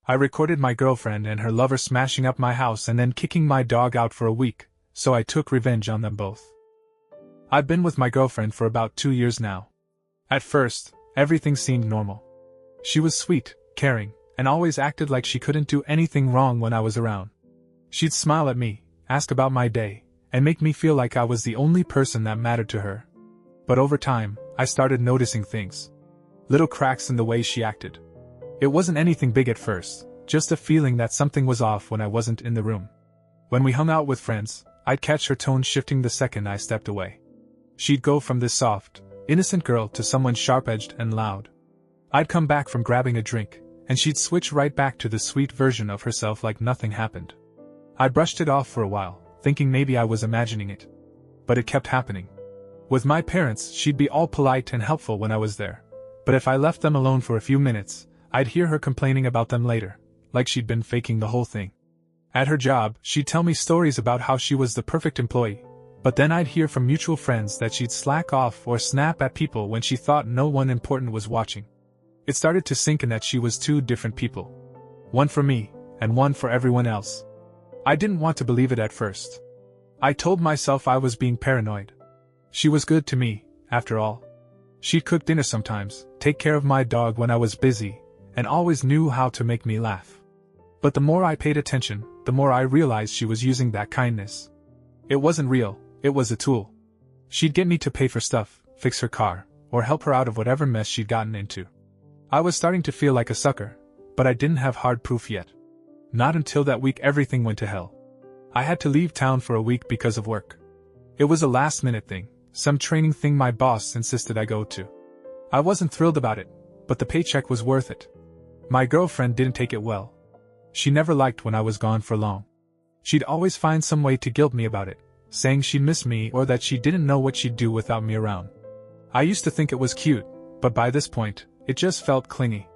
I recorded my girlfriend and her lover smashing up my house and then kicking my dog out for a week, so I took revenge on them both. I've been with my girlfriend for about 2 years now. At first, everything seemed normal. She was sweet, caring, and always acted like she couldn't do anything wrong when I was around. She'd smile at me, ask about my day, and make me feel like I was the only person that mattered to her. But over time, I started noticing things. Little cracks in the way she acted. It wasn't anything big at first, just a feeling that something was off when I wasn't in the room. When we hung out with friends, I'd catch her tone shifting the second I stepped away. She'd go from this soft, innocent girl to someone sharp-edged and loud. I'd come back from grabbing a drink, and she'd switch right back to the sweet version of herself like nothing happened. I brushed it off for a while, thinking maybe I was imagining it. But it kept happening. With my parents, she'd be all polite and helpful when I was there. But if I left them alone for a few minutes, I'd hear her complaining about them later, like she'd been faking the whole thing. At her job, she'd tell me stories about how she was the perfect employee, but then I'd hear from mutual friends that she'd slack off or snap at people when she thought no one important was watching. It started to sink in that she was two different people. One for me, and one for everyone else. I didn't want to believe it at first. I told myself I was being paranoid. She was good to me, after all. She'd cook dinner sometimes, take care of my dog when I was busy, and always knew how to make me laugh. But the more I paid attention, the more I realized she was using that kindness. It wasn't real, it was a tool. She'd get me to pay for stuff, fix her car, or help her out of whatever mess she'd gotten into. I was starting to feel like a sucker, but I didn't have hard proof yet. Not until that week everything went to hell. I had to leave town for a week because of work. It was a last-minute thing, some training thing my boss insisted I go to. I wasn't thrilled about it, but the paycheck was worth it. My girlfriend didn't take it well. She never liked when I was gone for long. She'd always find some way to guilt me about it, saying she'd miss me or that she didn't know what she'd do without me around. I used to think it was cute, but by this point, it just felt clingy.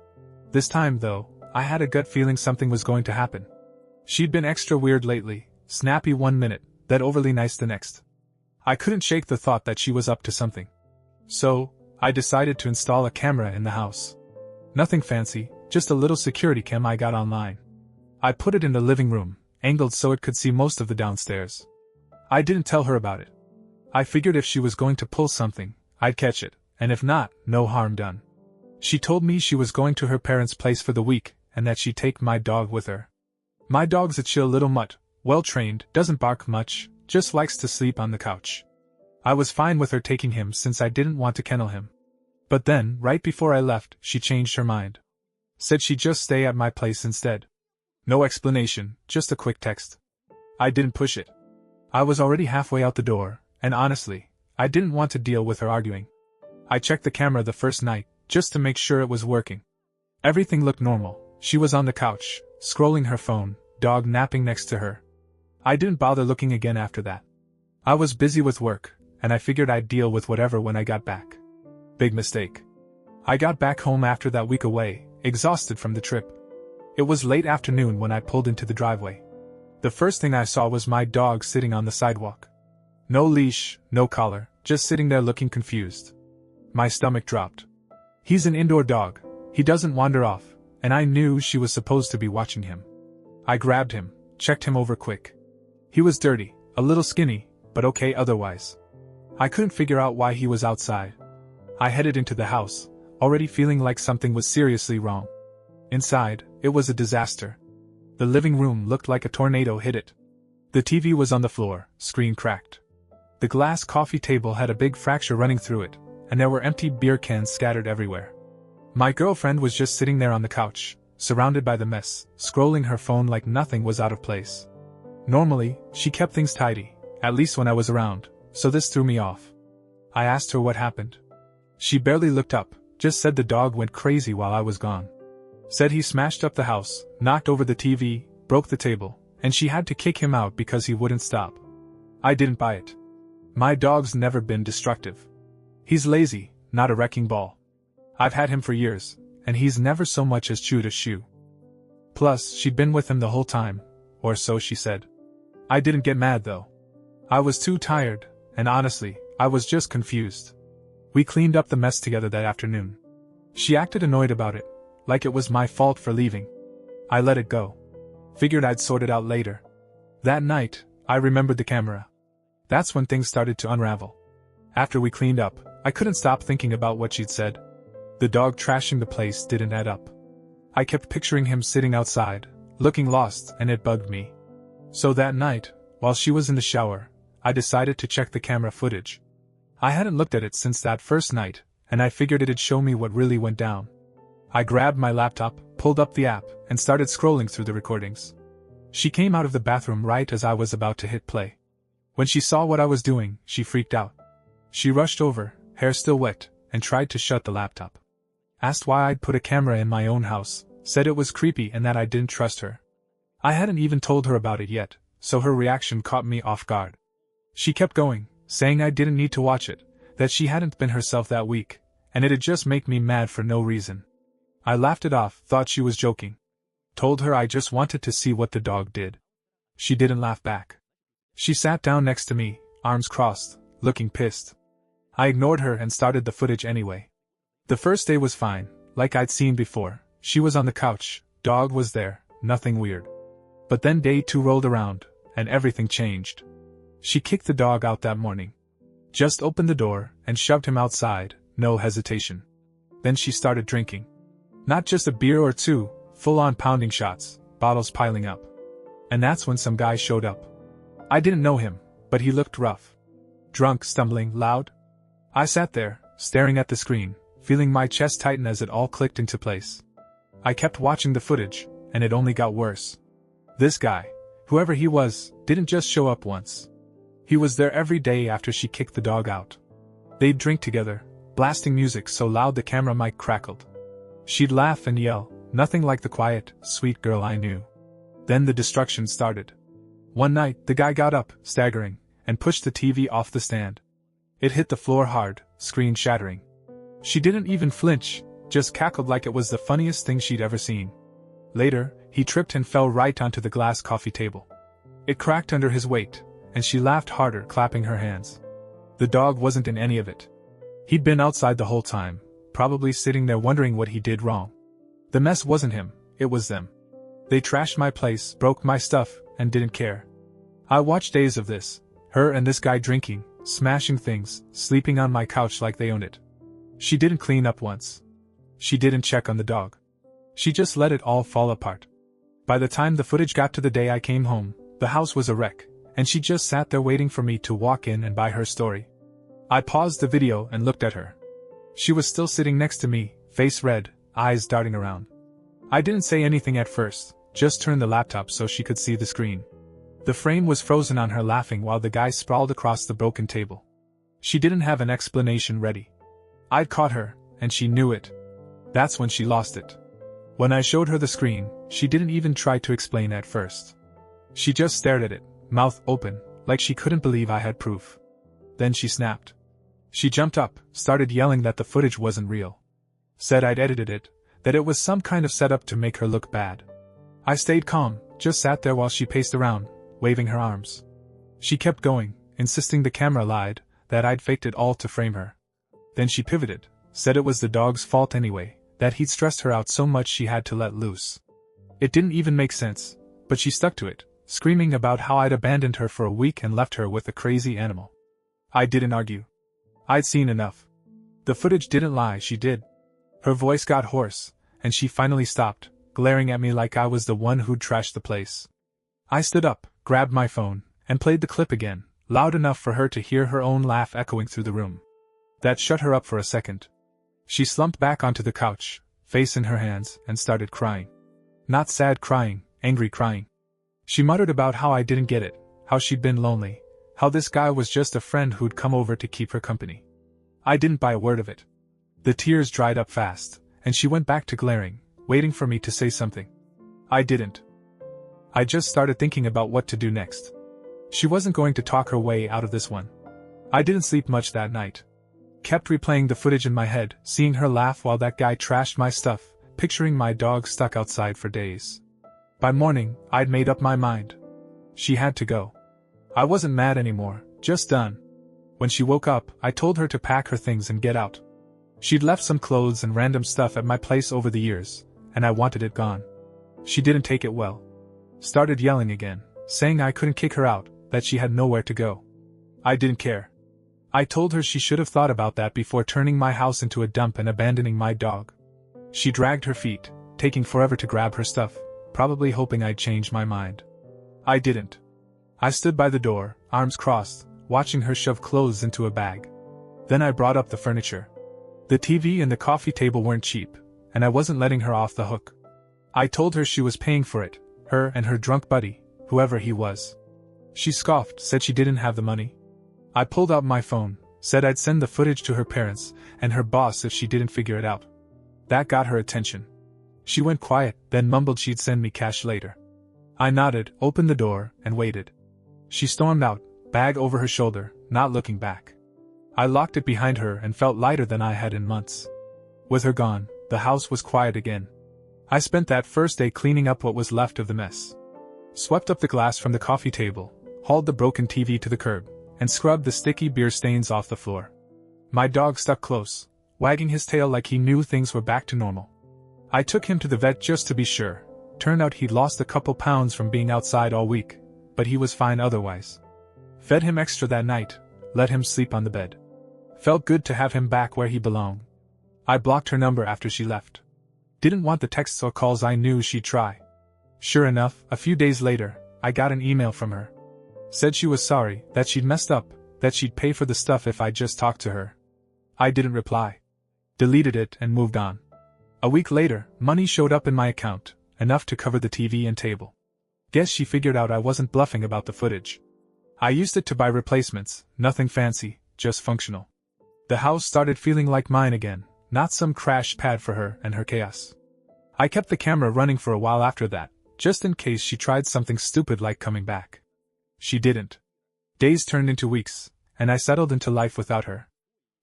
This time, though, I had a gut feeling something was going to happen. She'd been extra weird lately, snappy one minute, then overly nice the next. I couldn't shake the thought that she was up to something. So, I decided to install a camera in the house. Nothing fancy, just a little security cam I got online. I put it in the living room, angled so it could see most of the downstairs. I didn't tell her about it. I figured if she was going to pull something, I'd catch it, and if not, no harm done. She told me she was going to her parents' place for the week, and that she'd take my dog with her. My dog's a chill little mutt, well-trained, doesn't bark much, just likes to sleep on the couch. I was fine with her taking him since I didn't want to kennel him. But then, right before I left, she changed her mind. Said she'd just stay at my place instead. No explanation, just a quick text. I didn't push it. I was already halfway out the door, and honestly, I didn't want to deal with her arguing. I checked the camera the first night, just to make sure it was working. Everything looked normal. She was on the couch, scrolling her phone, dog napping next to her. I didn't bother looking again after that. I was busy with work, and I figured I'd deal with whatever when I got back. Big mistake. I got back home after that week away, exhausted from the trip. It was late afternoon when I pulled into the driveway. The first thing I saw was my dog sitting on the sidewalk. No leash, no collar, just sitting there looking confused. My stomach dropped. He's an indoor dog, he doesn't wander off, and I knew she was supposed to be watching him. I grabbed him, checked him over quick. He was dirty, a little skinny, but okay otherwise. I couldn't figure out why he was outside. I headed into the house, already feeling like something was seriously wrong. Inside, it was a disaster. The living room looked like a tornado hit it. The TV was on the floor, screen cracked. The glass coffee table had a big fracture running through it, and there were empty beer cans scattered everywhere. My girlfriend was just sitting there on the couch, surrounded by the mess, scrolling her phone like nothing was out of place. Normally, she kept things tidy, at least when I was around, so this threw me off. I asked her what happened. She barely looked up, just said the dog went crazy while I was gone. Said he smashed up the house, knocked over the TV, broke the table, and she had to kick him out because he wouldn't stop. I didn't buy it. My dog's never been destructive. He's lazy, not a wrecking ball. I've had him for years, and he's never so much as chewed a shoe. Plus, she'd been with him the whole time, or so she said. I didn't get mad though. I was too tired, and honestly, I was just confused. We cleaned up the mess together that afternoon. She acted annoyed about it, like it was my fault for leaving. I let it go. Figured I'd sort it out later. That night, I remembered the camera. That's when things started to unravel. After we cleaned up, I couldn't stop thinking about what she'd said. The dog trashing the place didn't add up. I kept picturing him sitting outside, looking lost, and it bugged me. So that night, while she was in the shower, I decided to check the camera footage. I hadn't looked at it since that first night, and I figured it'd show me what really went down. I grabbed my laptop, pulled up the app, and started scrolling through the recordings. She came out of the bathroom right as I was about to hit play. When she saw what I was doing, she freaked out. She rushed over, hair still wet, and tried to shut the laptop. Asked why I'd put a camera in my own house, said it was creepy and that I didn't trust her. I hadn't even told her about it yet, so her reaction caught me off guard. She kept going, saying I didn't need to watch it, that she hadn't been herself that week, and it'd just make me mad for no reason. I laughed it off, thought she was joking. Told her I just wanted to see what the dog did. She didn't laugh back. She sat down next to me, arms crossed, looking pissed. I ignored her and started the footage anyway. The first day was fine, like I'd seen before. She was on the couch, dog was there, nothing weird. But then day 2 rolled around, and everything changed. She kicked the dog out that morning. Just opened the door and shoved him outside, no hesitation. Then she started drinking. Not just a beer or two, full-on pounding shots, bottles piling up. And that's when some guy showed up. I didn't know him, but he looked rough. Drunk, stumbling, loud. I sat there, staring at the screen, feeling my chest tighten as it all clicked into place. I kept watching the footage, and it only got worse. This guy, whoever he was, didn't just show up once. He was there every day after she kicked the dog out. They'd drink together, blasting music so loud the camera mic crackled. She'd laugh and yell, nothing like the quiet, sweet girl I knew. Then the destruction started. One night, the guy got up, staggering, and pushed the TV off the stand. It hit the floor hard, screen shattering. She didn't even flinch, just cackled like it was the funniest thing she'd ever seen. Later, he tripped and fell right onto the glass coffee table. It cracked under his weight, and she laughed harder, clapping her hands. The dog wasn't in any of it. He'd been outside the whole time, probably sitting there wondering what he did wrong. The mess wasn't him, it was them. They trashed my place, broke my stuff, and didn't care. I watched days of this, her and this guy drinking, smashing things, sleeping on my couch like they owned it. She didn't clean up once. She didn't check on the dog. She just let it all fall apart. By the time the footage got to the day I came home, the house was a wreck, and she just sat there waiting for me to walk in and buy her story. I paused the video and looked at her. She was still sitting next to me, face red, eyes darting around. I didn't say anything at first, just turned the laptop so she could see the screen. The frame was frozen on her laughing while the guy sprawled across the broken table. She didn't have an explanation ready. I'd caught her, and she knew it. That's when she lost it. When I showed her the screen, she didn't even try to explain at first. She just stared at it, mouth open, like she couldn't believe I had proof. Then she snapped. She jumped up, started yelling that the footage wasn't real. Said I'd edited it, that it was some kind of setup to make her look bad. I stayed calm, just sat there while she paced around, waving her arms. She kept going, insisting the camera lied, that I'd faked it all to frame her. Then she pivoted, said it was the dog's fault anyway, that he'd stressed her out so much she had to let loose. It didn't even make sense, but she stuck to it, screaming about how I'd abandoned her for a week and left her with a crazy animal. I didn't argue. I'd seen enough. The footage didn't lie, she did. Her voice got hoarse, and she finally stopped, glaring at me like I was the one who'd trashed the place. I stood up, grabbed my phone, and played the clip again, loud enough for her to hear her own laugh echoing through the room. That shut her up for a second. She slumped back onto the couch, face in her hands, and started crying. Not sad crying, angry crying. She muttered about how I didn't get it, how she'd been lonely, how this guy was just a friend who'd come over to keep her company. I didn't buy a word of it. The tears dried up fast, and she went back to glaring, waiting for me to say something. I didn't. I just started thinking about what to do next. She wasn't going to talk her way out of this one. I didn't sleep much that night. Kept replaying the footage in my head, seeing her laugh while that guy trashed my stuff, picturing my dog stuck outside for days. By morning, I'd made up my mind. She had to go. I wasn't mad anymore, just done. When she woke up, I told her to pack her things and get out. She'd left some clothes and random stuff at my place over the years, and I wanted it gone. She didn't take it well. Started yelling again, saying I couldn't kick her out, that she had nowhere to go. I didn't care. I told her she should have thought about that before turning my house into a dump and abandoning my dog. She dragged her feet, taking forever to grab her stuff, probably hoping I'd change my mind. I didn't. I stood by the door, arms crossed, watching her shove clothes into a bag. Then I brought up the furniture. The TV and the coffee table weren't cheap, and I wasn't letting her off the hook. I told her she was paying for it, her and her drunk buddy, whoever he was. She scoffed, said she didn't have the money. I pulled out my phone, said I'd send the footage to her parents and her boss if she didn't figure it out. That got her attention. She went quiet, then mumbled she'd send me cash later. I nodded, opened the door, and waited. She stormed out, bag over her shoulder, not looking back. I locked it behind her and felt lighter than I had in months. With her gone, the house was quiet again. I spent that first day cleaning up what was left of the mess. Swept up the glass from the coffee table, hauled the broken TV to the curb, and scrubbed the sticky beer stains off the floor. My dog stuck close, wagging his tail like he knew things were back to normal. I took him to the vet just to be sure. Turned out he'd lost a couple pounds from being outside all week, but he was fine otherwise. Fed him extra that night, let him sleep on the bed. Felt good to have him back where he belonged. I blocked her number after she left. Didn't want the texts or calls I knew she'd try. Sure enough, a few days later, I got an email from her. Said she was sorry, that she'd messed up, that she'd pay for the stuff if I just talked to her. I didn't reply. Deleted it and moved on. A week later, money showed up in my account, enough to cover the TV and table. Guess she figured out I wasn't bluffing about the footage. I used it to buy replacements, nothing fancy, just functional. The house started feeling like mine again, not some crash pad for her and her chaos. I kept the camera running for a while after that, just in case she tried something stupid like coming back. She didn't. Days turned into weeks, and I settled into life without her.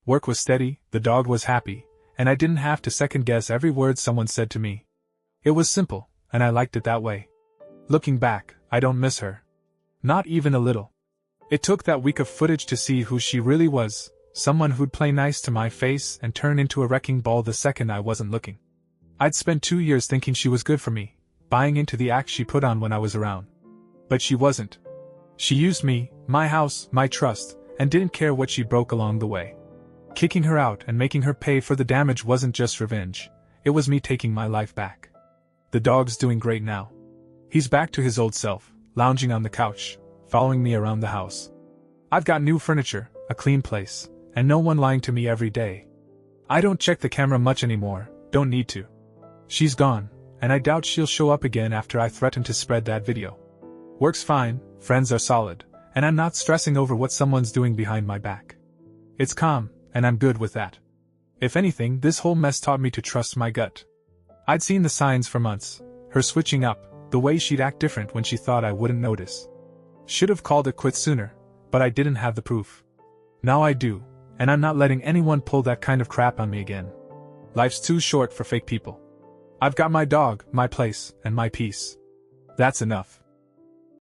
Work was steady, the dog was happy, and I didn't have to second-guess every word someone said to me. It was simple, and I liked it that way. Looking back, I don't miss her. Not even a little. It took that week of footage to see who she really was, someone who'd play nice to my face and turn into a wrecking ball the second I wasn't looking. I'd spent 2 years thinking she was good for me, buying into the act she put on when I was around. But she wasn't. She used me, my house, my trust, and didn't care what she broke along the way. Kicking her out and making her pay for the damage wasn't just revenge, it was me taking my life back. The dog's doing great now. He's back to his old self, lounging on the couch, following me around the house. I've got new furniture, a clean place, and no one lying to me every day. I don't check the camera much anymore, don't need to. She's gone, and I doubt she'll show up again after I threaten to spread that video. Works fine, friends are solid, and I'm not stressing over what someone's doing behind my back. It's calm, and I'm good with that. If anything, this whole mess taught me to trust my gut. I'd seen the signs for months, her switching up, the way she'd act different when she thought I wouldn't notice. Should have called it quits sooner, but I didn't have the proof. Now I do, and I'm not letting anyone pull that kind of crap on me again. Life's too short for fake people. I've got my dog, my place, and my peace. That's enough.